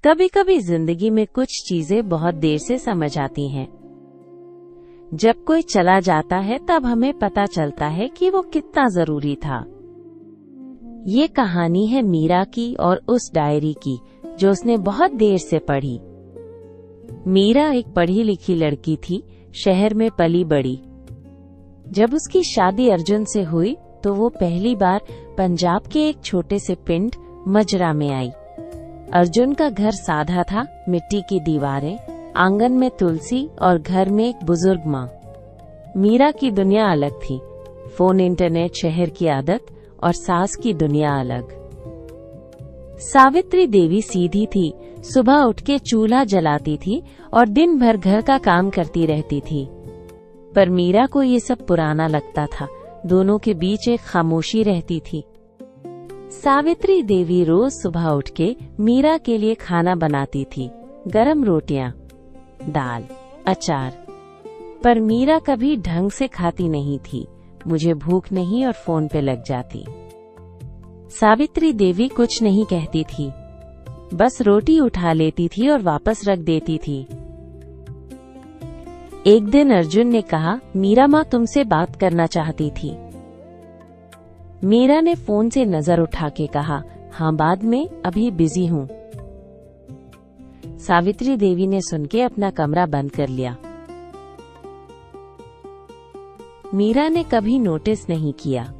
कभी कभी जिंदगी में कुछ चीजें बहुत देर से समझ आती हैं। जब कोई चला जाता है तब हमें पता चलता है कि वो कितना जरूरी था। ये कहानी है मीरा की और उस डायरी की जो उसने बहुत देर से पढ़ी। मीरा एक पढ़ी लिखी लड़की थी, शहर में पली बड़ी। जब उसकी शादी अर्जुन से हुई तो वो पहली बार पंजाब के एक छोटे से पिंड मजरा में आई। अर्जुन का घर सादा था, मिट्टी की दीवारें, आंगन में तुलसी और घर में एक बुजुर्ग माँ। मीरा की दुनिया अलग थी। फोन, इंटरनेट, शहर की आदत और सास की दुनिया अलग। सावित्री देवी सीधी थी, सुबह उठ के चूल्हा जलाती थी और दिन भर घर का काम करती रहती थी। पर मीरा को ये सब पुराना लगता था। दोनों के बीच एक खामोशी रहती थी। सावित्री देवी रोज सुबह उठ के मीरा के लिए खाना बनाती थी, गरम रोटियां, दाल, अचार। पर मीरा कभी ढंग से खाती नहीं थी। मुझे भूख नहीं और फोन पे लग जाती। सावित्री देवी कुछ नहीं कहती थी, बस रोटी उठा लेती थी और वापस रख देती थी। एक दिन अर्जुन ने कहा, मीरा माँ तुमसे बात करना चाहती थी। मीरा ने फोन से नजर उठा के कहा, हाँ बाद में, अभी बिजी हूँ। सावित्री देवी ने सुन के अपना कमरा बंद कर लिया। मीरा ने कभी नोटिस नहीं किया।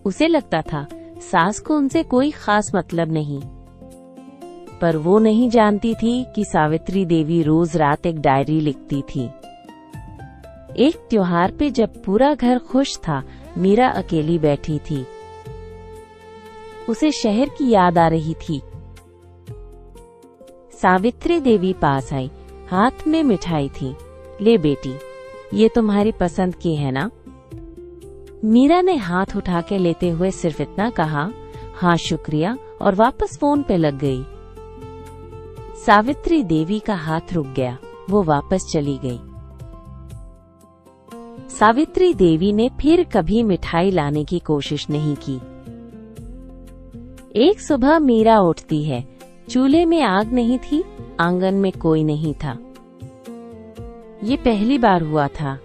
उसे लगता था सास को उनसे कोई खास मतलब नहीं। पर वो नहीं जानती थी कि सावित्री देवी रोज रात एक डायरी लिखती थी। एक त्योहार पे जब पूरा घर खुश था, मीरा अकेली बैठी थी। उसे शहर की याद आ रही थी। सावित्री देवी पास आई, हाथ में मिठाई थी। ले बेटी, ये तुम्हारी पसंद की है ना? मीरा ने हाथ उठा के लेते हुए सिर्फ इतना कहा, हाँ शुक्रिया, और वापस फोन पे लग गई। सावित्री देवी का हाथ रुक गया। वो वापस चली गई। सावित्री देवी ने फिर कभी मिठाई लाने की कोशिश नहीं की। एक सुबह मीरा उठती है। चूल्हे में आग नहीं थी, आंगन में कोई नहीं था। ये पहली बार हुआ था।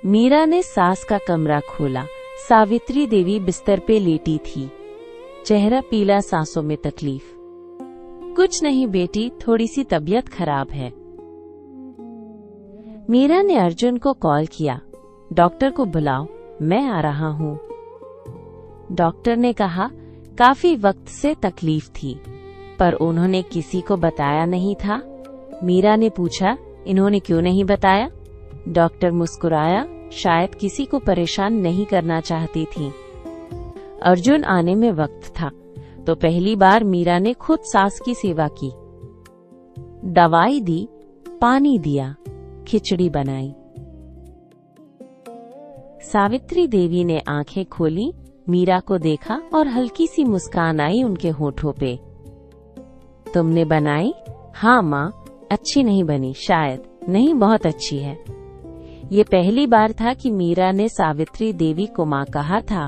मीरा ने सास का कमरा खोला। सावित्री देवी बिस्तर पे लेटी थी, चेहरा पीला, सांसों में तकलीफ। कुछ नहीं बेटी, थोड़ी सी तबीयत खराब है। मीरा ने अर्जुन को कॉल किया, डॉक्टर को बुलाओ, मैं आ रहा हूँ। डॉक्टर ने कहा काफी वक्त से तकलीफ थी, पर उन्होंने किसी को बताया नहीं था। मीरा ने पूछा, इन्होंने क्यों नहीं बताया? डॉक्टर मुस्कुराया, शायद किसी को परेशान नहीं करना चाहती थी। अर्जुन आने में वक्त था, तो पहली बार मीरा ने खुद सास की सेवा की। दवाई दी, पानी दिया, खिचड़ी बनाई। सावित्री देवी ने आंखें खोली, मीरा को देखा और हल्की सी मुस्कान आई उनके होठों पे। तुमने बनाई? हाँ माँ, अच्छी नहीं बनी शायद। नहीं, बहुत अच्छी है। ये पहली बार था कि मीरा ने सावित्री देवी को माँ कहा था।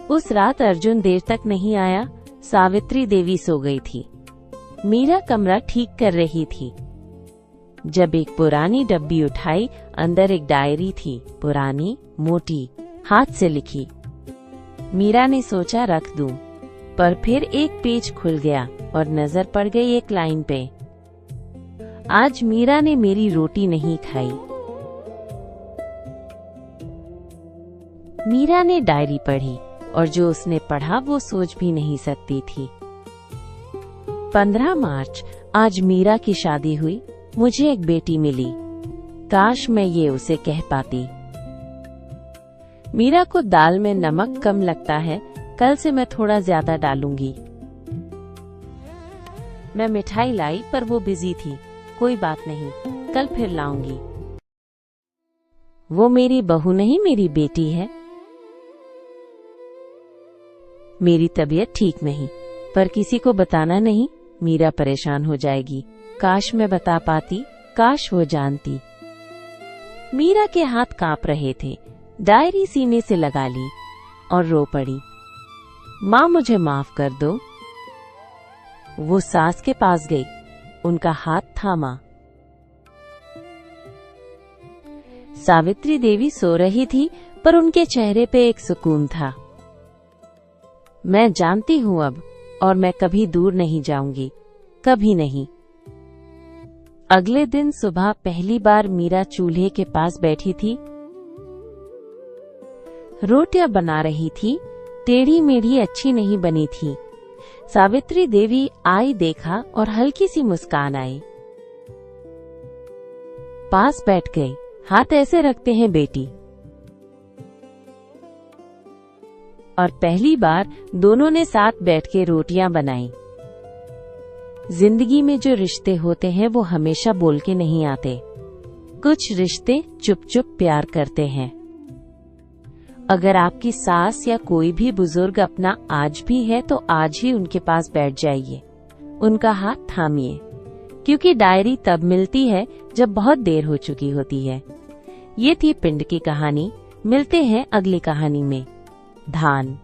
उस रात अर्जुन देर तक नहीं आया। सावित्री देवी सो गई थी। मीरा कमरा ठीक कर रही थी जब एक पुरानी डब्बी उठाई। अंदर एक डायरी थी, पुरानी, मोटी, हाथ से लिखी। मीरा ने सोचा रख दूं, पर फिर एक पेज खुल गया और नजर पड़ गई एक लाइन पे, आज मीरा ने मेरी रोटी नहीं खाई। मीरा ने डायरी पढ़ी और जो उसने पढ़ा वो सोच भी नहीं सकती थी। 15 मार्च, आज मीरा की शादी हुई, मुझे एक बेटी मिली। काश मैं ये उसे कह पाती। मीरा को दाल में नमक कम लगता है, कल से मैं थोड़ा ज्यादा डालूंगी। मैं मिठाई लाई पर वो बिजी थी। कोई बात नहीं, कल फिर लाऊंगी। वो मेरी बहू नहीं, मेरी बेटी है। मेरी तबीयत ठीक नहीं, पर किसी को बताना नहीं, मीरा परेशान हो जाएगी। काश मैं बता पाती, काश वो जानती। मीरा के हाथ कांप रहे थे। डायरी सीने से लगा ली और रो पड़ी। माँ मुझे माफ कर दो। वो सास के पास गई, उनका हाथ थामा। सावित्री देवी सो रही थी, पर उनके चेहरे पे एक सुकून था। मैं जानती हूँ अब, और मैं कभी दूर नहीं जाऊंगी, कभी नहीं। अगले दिन सुबह पहली बार मीरा चूल्हे के पास बैठी थी। रोटियां बना रही थी, टेढ़ी मेढ़ी अच्छी नहीं बनी थी। सावित्री देवी आई, देखा और हल्की सी मुस्कान आई। पास बैठ गई। हाथ ऐसे रखते हैं बेटी। और पहली बार दोनों ने साथ बैठ के रोटियां बनाई। जिंदगी में जो रिश्ते होते हैं वो हमेशा बोल के नहीं आते। कुछ रिश्ते चुप चुप प्यार करते हैं। अगर आपकी सास या कोई भी बुजुर्ग अपना आज भी है तो आज ही उनके पास बैठ जाइए, उनका हाथ थामिए, क्योंकि डायरी तब मिलती है जब बहुत देर हो चुकी होती है। ये थी पिंड की कहानी। मिलते हैं अगली कहानी में। धान।